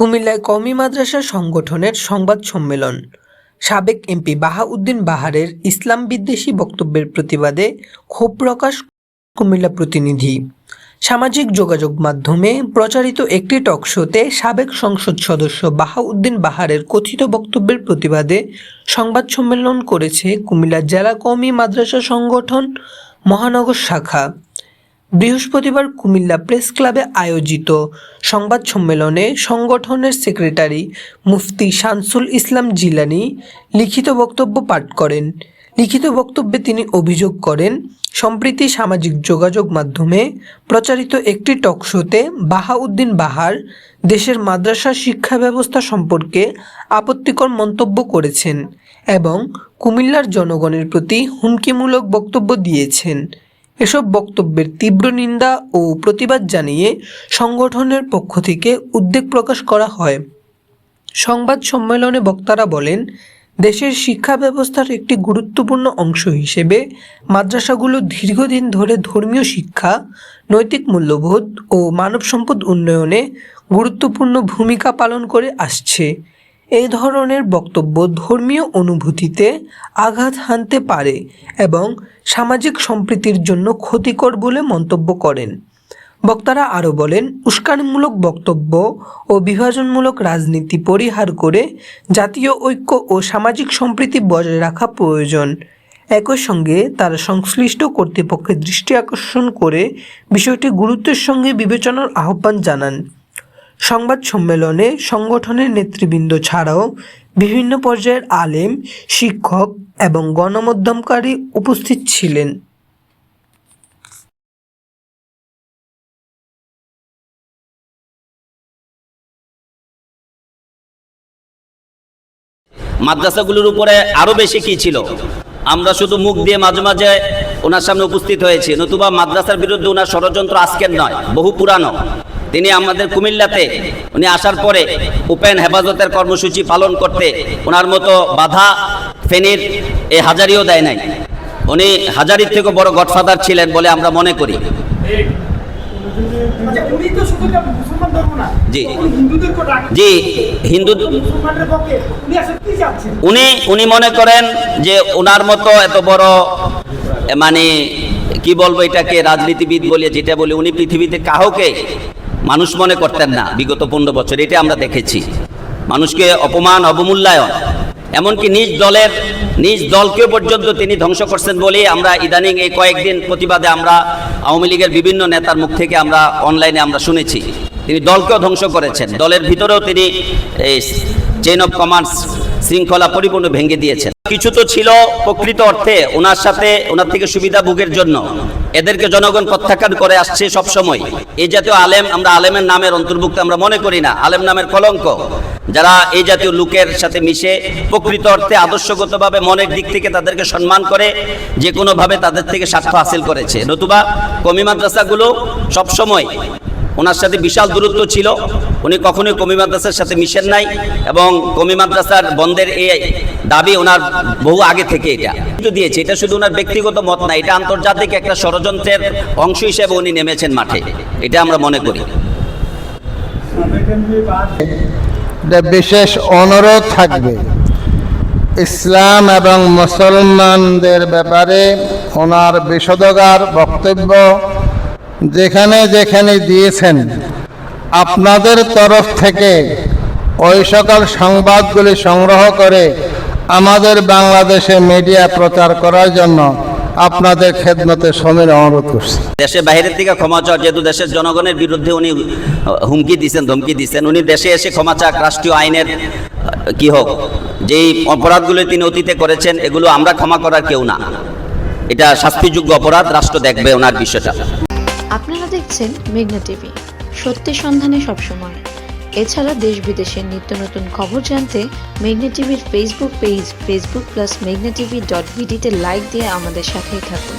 কুমিল্লায় কওমি মাদ্রাসা সংগঠনের সংবাদ সম্মেলন। সাবেক এমপি বাহাউদ্দিন বাহারের ইসলাম বিদ্বেষী বক্তব্যের প্রতিবাদে ক্ষোভ প্রকাশ কুমিল্লা প্রতিনিধি। সামাজিক যোগাযোগ মাধ্যমে প্রচারিত একটি টক শোতে সাবেক সংসদ সদস্য বাহাউদ্দিন বাহারের কথিত বক্তব্যের প্রতিবাদে সংবাদ সম্মেলন করেছে কুমিল্লা জেলা কওমি মাদ্রাসা সংগঠন মহানগর শাখা। বৃহস্পতিবার কুমিল্লা প্রেস ক্লাবে আয়োজিত সংবাদ সম্মেলনে সংগঠনের সেক্রেটারি মুফতি শামসুল ইসলাম জিলানী লিখিত বক্তব্য পাঠ করেন। লিখিত বক্তব্যে তিনি অভিযোগ করেন, সম্প্রতি সামাজিক যোগাযোগ মাধ্যমে প্রচারিত একটি টক শোতে বাহাউদ্দিন বাহার দেশের মাদ্রাসা শিক্ষা ব্যবস্থা সম্পর্কে আপত্তিকর মন্তব্য করেছেন এবং কুমিল্লার জনগণের প্রতি হুমকিমূলক বক্তব্য দিয়েছেন। এসব বক্তব্যের তীব্র নিন্দা ও প্রতিবাদ জানিয়ে সংগঠনের পক্ষ থেকে উদ্বেগ প্রকাশ করা হয়। সংবাদ সম্মেলনে বক্তারা বলেন, দেশের শিক্ষা ব্যবস্থার একটি গুরুত্বপূর্ণ অংশ হিসেবে মাদ্রাসাগুলো দীর্ঘদিন ধরে ধর্মীয় শিক্ষা, নৈতিক মূল্যবোধ ও মানব সম্পদ উন্নয়নে গুরুত্বপূর্ণ ভূমিকা পালন করে আসছে। এই ধরনের বক্তব্য ধর্মীয় অনুভূতিতে আঘাত হানতে পারে এবং সামাজিক সম্প্রীতির জন্য ক্ষতিকর বলে মন্তব্য করেন। বক্তারা আরও বলেন, উস্কানিমূলক বক্তব্য ও বিভাজনমূলক রাজনীতি পরিহার করে জাতীয় ঐক্য ও সামাজিক সম্প্রীতি বজায় রাখা প্রয়োজন। একই সঙ্গে তারা সংশ্লিষ্ট কর্তৃপক্ষের দৃষ্টি আকর্ষণ করে বিষয়টি গুরুত্বের সঙ্গে বিবেচনার আহ্বান জানান। সংবাদ সম্মেলনে সংগঠনের নেতৃবৃন্দ ছাড়াও বিভিন্ন পর্যায়ের আলেম, শিক্ষক এবং গণমাধ্যমকারী উপস্থিত ছিলেন। মাদ্রাসাগুলোর উপরে আরো বেশি কি ছিল, আমরা শুধু মুখ দিয়ে মাঝে মাঝে ওনার সামনে উপস্থিত হয়েছি, নতুবা মাদ্রাসার বিরুদ্ধে ওনার ষড়যন্ত্র আজকের নয়, বহু পুরানো। তিনি আমাদের কুমিল্লাতে উনি আসার পরে ওপেন হেফাজতের কর্মসূচি পালন করতে ওনার মতো বাধা ফেনীর এই হাজারিও দেয় নাই। উনি হাজারির থেকে বড় গডফাদার ছিলেন বলে আমরা মনে করি। জি জি হিন্দু উনি মনে করেন যে ওনার মতো এত বড় মানে কি বলবো এটাকে রাজনীতিবিদ বলে যেটা বলে, উনি পৃথিবীতে কাউকে মানুষ মনে করতেন না। বিগত 15 বছর এটা আমরা দেখেছি, মানুষকে অপমান, অবমূল্যায়ন, এমনকি নিজ দলকেও পর্যন্ত তিনি ধ্বংস করছেন বলে আমরা ইদানিং এই কয়েকদিন প্রতিবাদে আমরা আওয়ামী লীগের বিভিন্ন নেতার মুখ থেকে আমরা অনলাইনে আমরা শুনেছি তিনি দলকেও ধ্বংস করেছেন। দলের ভিতরেও তিনি এই চেইন অফ কমান্ড শৃঙ্খলা পরিপূর্ণ ভেঙে দিয়েছেন। কিছু তো ছিল প্রকৃত অর্থে ওনার সাথে ওনার থেকে সুবিধা ভোগের জন্য, এদেরকে জনগণ প্রত্যাখ্যান করে আসছে সব সময়। এই জাতীয় আলেম আমরা আলেমের নামের অন্তর্ভুক্ত আমরা মনে করি না, আলেম নামের কলঙ্ক। যারা এই জাতীয় লোকের সাথে মিশে প্রকৃত অর্থে আদর্শগতভাবে মনের দিক থেকে তাদেরকে সম্মান করে যে কোনোভাবে তাদের থেকে স্বার্থ হাসিল করেছে। নতুবা কওমি মাদ্রাসাগুলো সবসময় ওনার সাথে বিশাল দূরত্ব ছিল, উনি কখনোই কওমি মাদ্রাসার সাথে মিশেন নাই এবং কওমি মাদ্রাসার বন্ধের এই দাবি ওনার বহু আগে থেকে এটা দিয়েছে। এটা শুধু ওনার ব্যক্তিগত মত না, এটা আন্তর্জাতিক একটা ষড়যন্ত্রের অংশ হিসেবে উনি নেমেছেন মাঠে, এটা আমরা মনে করি। বিশেষ অনুরোধ থাকবে, ইসলাম এবং মুসলমানদের ব্যাপারে ওনার বিশদগার বক্তব্য যেখানে যেখানে দিয়েছেন, আপনাদের তরফ থেকে ওই সকল সংবাদগুলি সংগ্রহ করে আমাদের বাংলাদেশে মিডিয়া প্রচার করার জন্য আপনাদের খেদমতে সমীর অনুরোধ করছি। দেশের বাইরের থেকে ক্ষমা চাওয়া, যেহেতু দেশের জনগণের বিরুদ্ধে উনি ধমকি দিচ্ছেন, উনি দেশে এসে ক্ষমা চাক, রাষ্ট্রীয় আইনের কি হোক, যেই অপরাধগুলো তিনি অতীতে করেছেন এগুলো আমরা ক্ষমা করার কেউ না, এটা শাস্তিযোগ্য অপরাধ, রাষ্ট্র দেখবে ওনার বিষয়টা। আপনারা দেখছেন মেঘনা টিভি, সত্যি সন্ধানে সবসময়। এছাড়া দেশ বিদেশের নিত্য নতুন খবর জানতে মেঘনা টিভির ফেসবুক পেজ facebook+meghna tv.bd তে লাইক দিয়ে আমাদের সাথেই থাকুন।